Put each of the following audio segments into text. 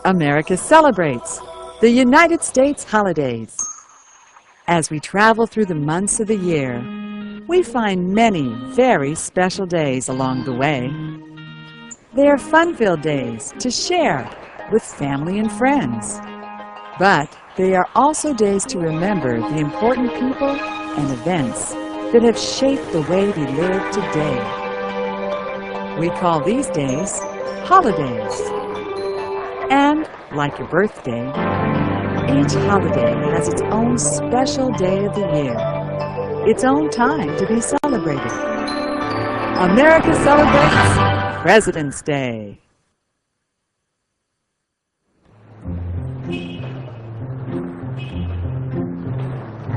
America celebrates the United States holidays. As we travel through the months of the year, we find many very special days along the way. They are fun-filled days to share with family and friends. But they are also days to remember the important people and events that have shaped the way we live today. We call these days holidays. And, like your birthday, each holiday has its own special day of the year, its own time to be celebrated. America celebrates President's Day.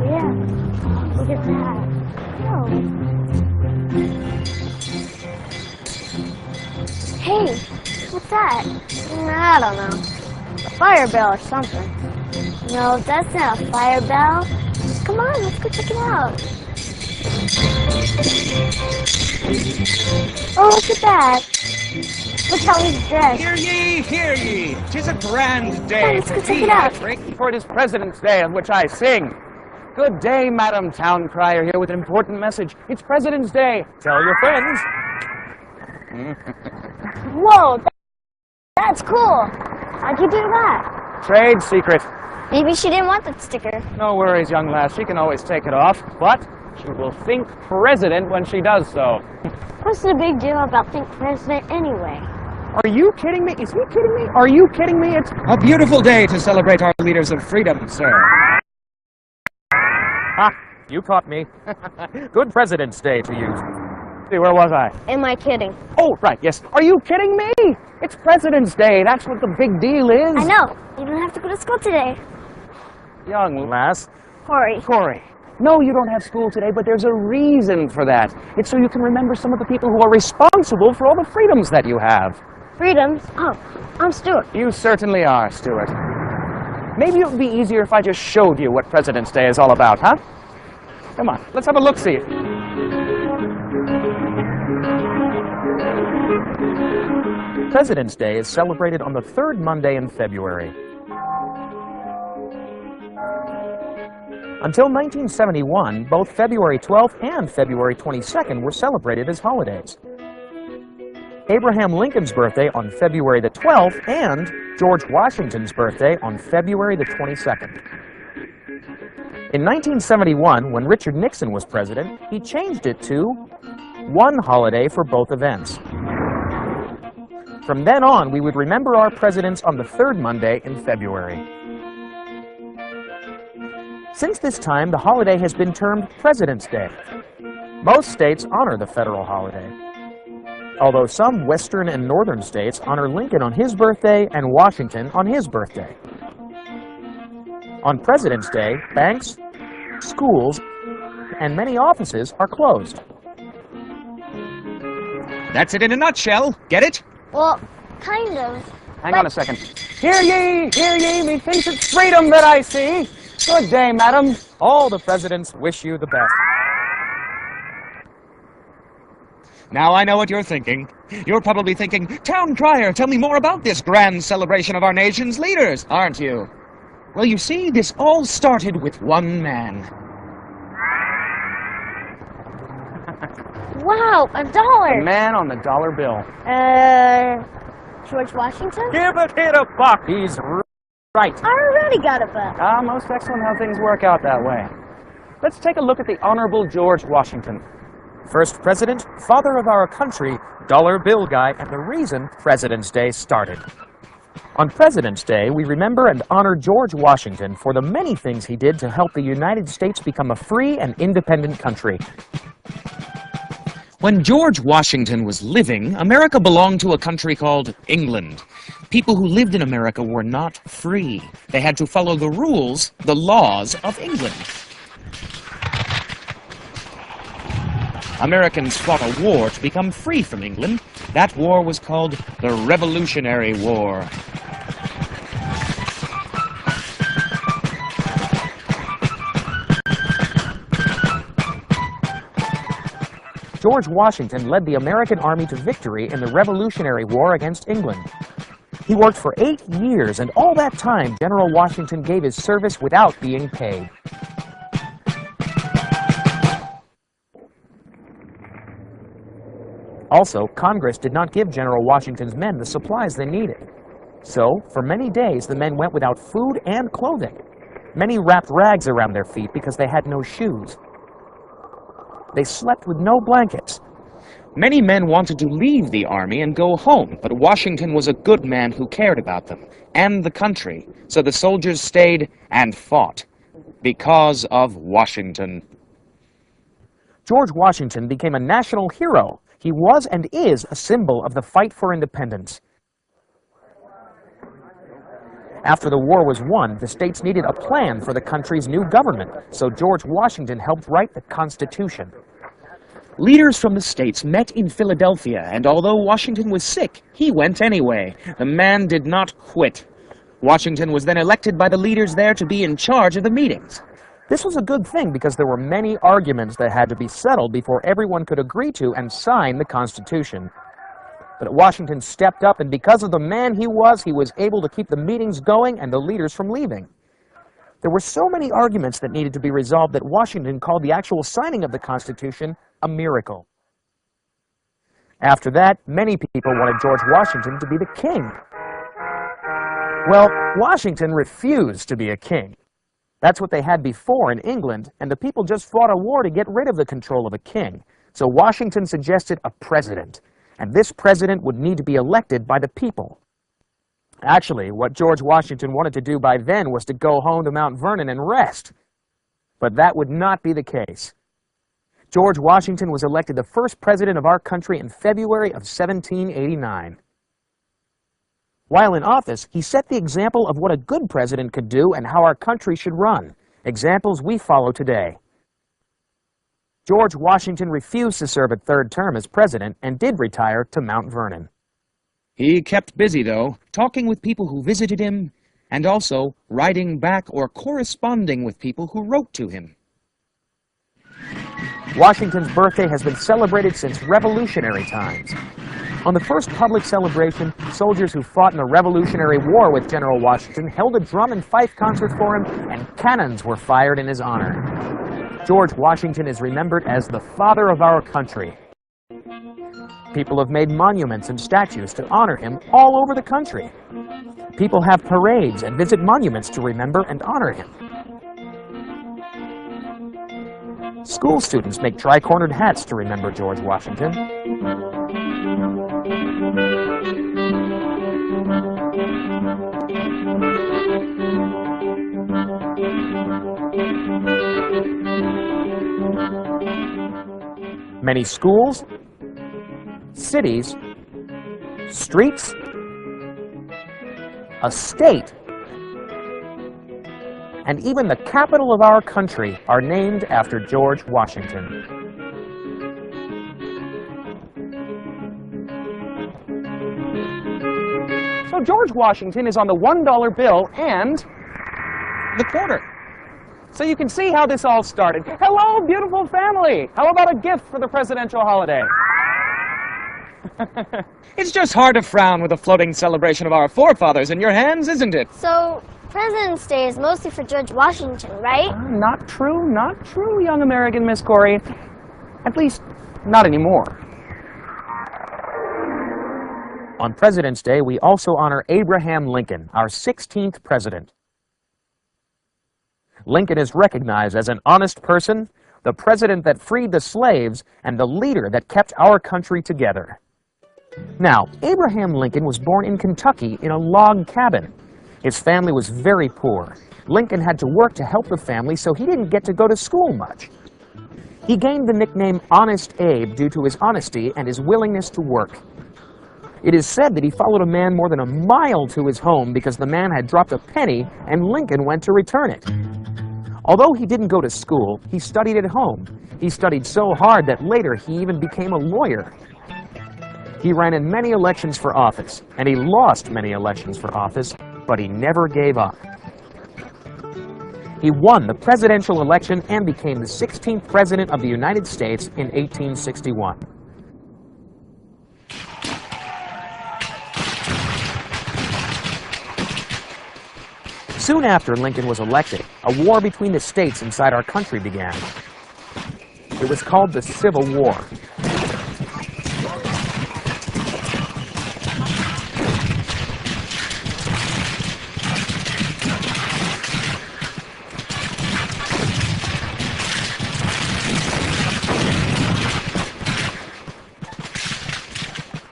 Yeah, look at that. Oh. Hey, what's that? I don't know. A fire bell or something. No, that's not a fire bell. Come on, let's go check it out. Oh, look at that. Look how he's dressed. Hear ye, hear ye. 'Tis a grand day. Come on, let's go check it out. For it is President's Day, of which I sing. Good day, Madam Town Crier, here with an important message. It's President's Day. Tell your friends. Whoa, that's cool. How'd you do that? Trade secret. Maybe she didn't want that sticker. No worries, young lass. She can always take it off, but she will think president when she does so. What's the big deal about think president anyway? Are you kidding me? Is he kidding me? Are you kidding me? It's a beautiful day to celebrate our leaders of freedom, sir. Ah, you caught me. Good President's Day to you. See, where was I? Am I kidding? Oh, right, yes. Are you kidding me? It's President's Day. That's what the big deal is. I know. You don't have to go to school today. Young lass. Corey. No, you don't have school today, but there's a reason for that. It's so you can remember some of the people who are responsible for all the freedoms that you have. Freedoms? Oh, I'm Stuart. You certainly are, Stuart. Maybe it would be easier if I just showed you what President's Day is all about, huh? Come on, let's have a look-see. President's Day is celebrated on the third Monday in February. Until 1971, both February 12th and February 22nd were celebrated as holidays. Abraham Lincoln's birthday on February the 12th and George Washington's birthday on February the 22nd. In 1971, when Richard Nixon was president, he changed it to one holiday for both events. From then on, we would remember our presidents on the third Monday in February. Since this time, the holiday has been termed President's Day. Most states honor the federal holiday, although some western and northern states honor Lincoln on his birthday and Washington on his birthday. On President's Day, banks, schools, and many offices are closed. That's it in a nutshell. Get it? Well, kind of. Hang on a second. Hear ye, methinks it's freedom that I see. Good day, madam. All the presidents wish you the best. Now I know what you're thinking. You're probably thinking, Town Crier, tell me more about this grand celebration of our nation's leaders, aren't you? Well, you see, this all started with one man. Wow, $1. The man on the dollar bill. George Washington? Give it here a buck. He's right. I already got a buck. Most excellent how things work out that way. Let's take a look at the Honorable George Washington. First president, father of our country, dollar bill guy, and the reason President's Day started. On President's Day, we remember and honor George Washington for the many things he did to help the United States become a free and independent country. When George Washington was living, America belonged to a country called England. People who lived in America were not free. They had to follow the rules, the laws of England. Americans fought a war to become free from England. That war was called the Revolutionary War. George Washington led the American army to victory in the Revolutionary War against England. He worked for 8 years, and all that time, General Washington gave his service without being paid. Also, Congress did not give General Washington's men the supplies they needed. So, for many days, the men went without food and clothing. Many wrapped rags around their feet because they had no shoes. They slept with no blankets. Many men wanted to leave the army and go home, but Washington was a good man who cared about them and the country, so the soldiers stayed and fought because of Washington. George Washington became a national hero. He was and is a symbol of the fight for independence. After the war was won, the states needed a plan for the country's new government, so George Washington helped write the Constitution. Leaders from the states met in Philadelphia, and although Washington was sick, he went anyway. The man did not quit. Washington was then elected by the leaders there to be in charge of the meetings. This was a good thing because there were many arguments that had to be settled before everyone could agree to and sign the Constitution. But Washington stepped up, and because of the man he was able to keep the meetings going and the leaders from leaving. There were so many arguments that needed to be resolved that Washington called the actual signing of the Constitution a miracle. After that, many people wanted George Washington to be the king. Well, Washington refused to be a king. That's what they had before in England, and the people just fought a war to get rid of the control of a king. So Washington suggested a president, and this president would need to be elected by the people. Actually, what George Washington wanted to do by then was to go home to Mount Vernon and rest. But that would not be the case. George Washington was elected the first president of our country in February of 1789. While in office, he set the example of what a good president could do and how our country should run, examples we follow today. George Washington refused to serve a third term as president and did retire to Mount Vernon. He kept busy, though, talking with people who visited him, and also writing back or corresponding with people who wrote to him. Washington's birthday has been celebrated since Revolutionary times. On the first public celebration, soldiers who fought in the Revolutionary War with General Washington held a drum and fife concert for him, and cannons were fired in his honor. George Washington is remembered as the father of our country. People have made monuments and statues to honor him all over the country. People have parades and visit monuments to remember and honor him. School students make tri-cornered hats to remember George Washington. Many schools, cities, streets, a state, and even the capital of our country are named after George Washington. So George Washington is on the $1 bill and the quarter. So you can see how this all started. Hello, beautiful family! How about a gift for the presidential holiday? It's just hard to frown with a floating celebration of our forefathers in your hands, isn't it? So, President's Day is mostly for George Washington, right? Not true, young American Miss Corey. At least, not anymore. On President's Day, we also honor Abraham Lincoln, our 16th president. Lincoln is recognized as an honest person, the president that freed the slaves, and the leader that kept our country together. Now, Abraham Lincoln was born in Kentucky in a log cabin. His family was very poor. Lincoln had to work to help the family, so he didn't get to go to school much. He gained the nickname Honest Abe due to his honesty and his willingness to work. It is said that he followed a man more than a mile to his home because the man had dropped a penny and Lincoln went to return it. Although he didn't go to school, he studied at home. He studied so hard that later he even became a lawyer. He ran in many elections for office, and he lost many elections for office, but he never gave up. He won the presidential election and became the 16th president of the United States in 1861. Soon after Lincoln was elected, a war between the states inside our country began. It was called the Civil War.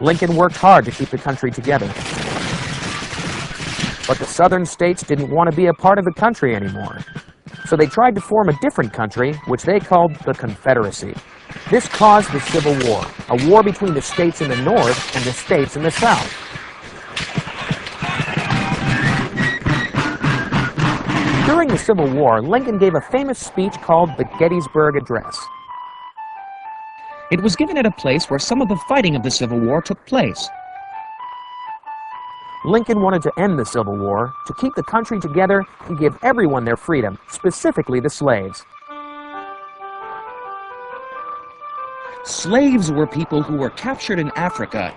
Lincoln worked hard to keep the country together. But the southern states didn't want to be a part of the country anymore. So they tried to form a different country, which they called the Confederacy. This caused the Civil War, a war between the states in the North and the states in the South. During the Civil War, Lincoln gave a famous speech called the Gettysburg Address. It was given at a place where some of the fighting of the Civil War took place. Lincoln wanted to end the Civil War, to keep the country together and give everyone their freedom, specifically the slaves. Slaves were people who were captured in Africa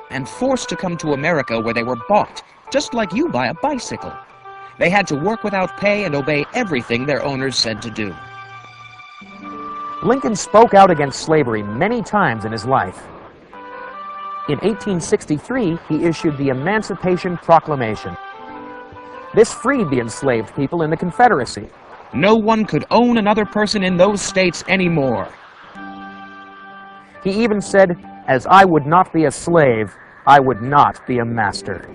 and forced to come to America, where they were bought, just like you buy a bicycle. They had to work without pay and obey everything their owners said to do. Lincoln spoke out against slavery many times in his life. In 1863, he issued the Emancipation Proclamation. This freed the enslaved people in the Confederacy. No one could own another person in those states anymore. He even said, "As I would not be a slave, I would not be a master."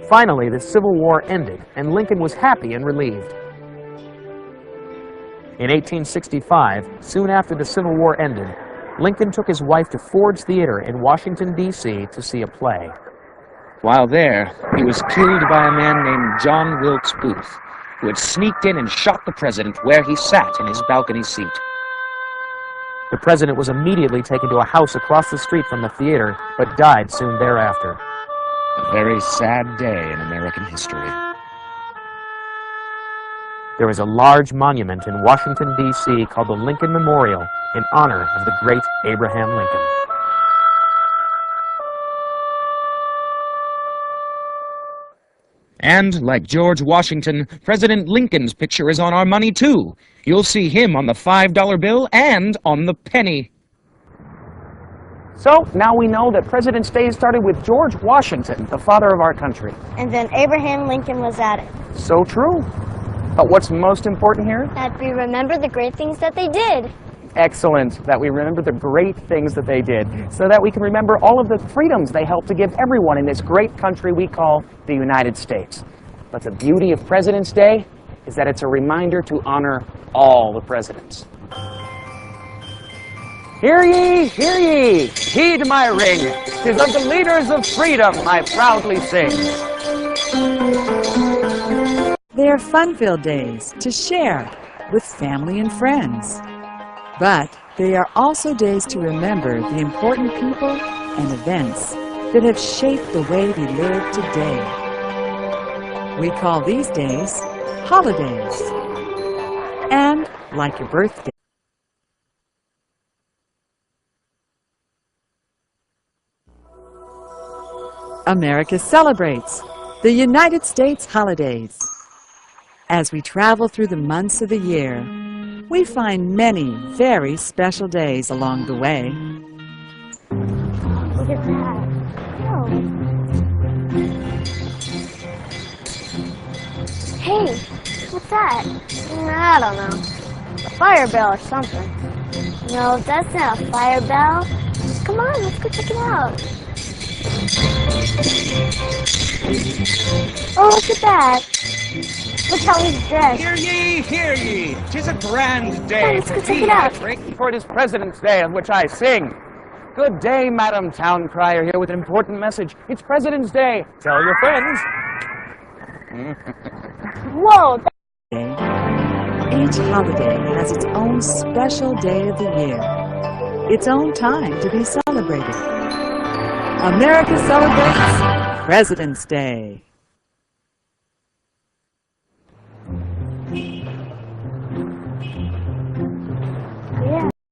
Finally, the Civil War ended, and Lincoln was happy and relieved. In 1865, soon after the Civil War ended, Lincoln took his wife to Ford's Theater in Washington, D.C. to see a play. While there, he was killed by a man named John Wilkes Booth, who had sneaked in and shot the president where he sat in his balcony seat. The president was immediately taken to a house across the street from the theater, but died soon thereafter. A very sad day in American history. There is a large monument in Washington, D.C. called the Lincoln Memorial in honor of the great Abraham Lincoln. And, like George Washington, President Lincoln's picture is on our money, too. You'll see him on the $5 bill and on the penny. So, now we know that President's Day started with George Washington, the father of our country. And then Abraham Lincoln was added. So true. But what's most important here? That we remember the great things that they did. Excellent, that we remember the great things that they did, so that we can remember all of the freedoms they helped to give everyone in this great country we call the United States. But the beauty of President's Day is that it's a reminder to honor all the presidents. Hear ye, hear ye, heed my ring, 'tis of the leaders of freedom I proudly sing. They are fun-filled days to share with family and friends. But they are also days to remember the important people and events that have shaped the way we live today. We call these days holidays. And, like your birthday, America celebrates the United States holidays. As we travel through the months of the year, we find many very special days along the way. Look at that. Oh. Hey, what's that? I don't know. A fire bell or something. No, that's not a fire bell. Come on, let's go check it out. Oh, look at that. Look how he's dressed. Hear ye, hear ye! 'Tis a grand day Let's go for check thee, it out. Patrick. For it is President's Day, of which I sing. Good day, Madam Town Crier, here with an important message. It's President's Day. Tell your friends. Whoa, each holiday has its own special day of the year, its own time to be celebrated. America celebrates President's Day.